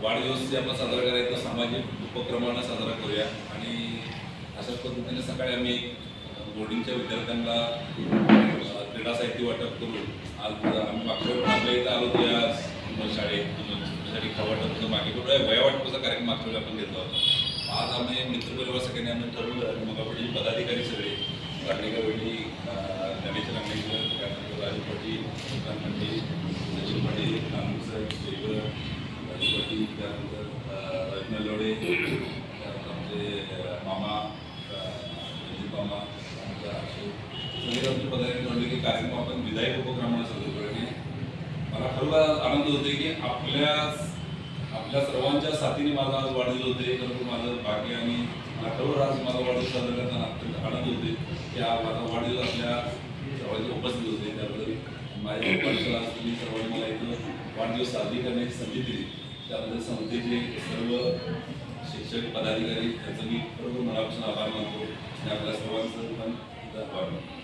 वाढदिवस आपण साजरा करायचा सामाजिक उपक्रमानं साजरा करूया आणि अशाच पद्धतीने सकाळी आम्ही बोर्डिंगच्या विद्यार्थ्यांना क्रीडा साहित्य वाटप करून आज आम्ही मागच्या वेळी आपल्या इथं आलो होतो या शाळेत वाटपचं मागे कुठं वया वाटपाचा कार्यक्रम मागच्या वेळी आपण घेतला होता। आज आम्ही मित्रपरिवार सगळ्यांनी आम्ही ठरवलं मग आपण पदाधिकारी सगळे राणेकर वेळी गणेश रांगणेकर त्यानंतर राजू पाटील पाटील सचिन पाटील नामसाहेब शेखर राजू पाटील त्यानंतर रत्न लोडे त्यानंतर आमचे मामा रंजित मामा आमचा सगळे आमचे पदाधिकारी ठरवले की कार्यक्रम आपण विधायक उपक्रमाने साजरा करणे। मला खरं आनंद होते की आपल्या सर्वांच्या साथीने माझा आज वाढदिवस होते खरं माझं भाग्य आणि मला खरोखर आज माझा वाढदिवस साजरा करताना अत्यंत आनंद होते की माझा वाढदिवस आपल्या सर्वांचे उपस्थित होते। त्याबद्दल माझ्या पाठशाला आज तुम्ही सर्वांनी मला इथं वाढदिवस साजरी करण्याची संधी दिली त्याबद्दल संस्थेचे सर्व शिक्षक पदाधिकारी त्यांचं मी खरोखर मनापासून आभार मानतो आणि आपल्या सर्वांचं पण आभार मानतो।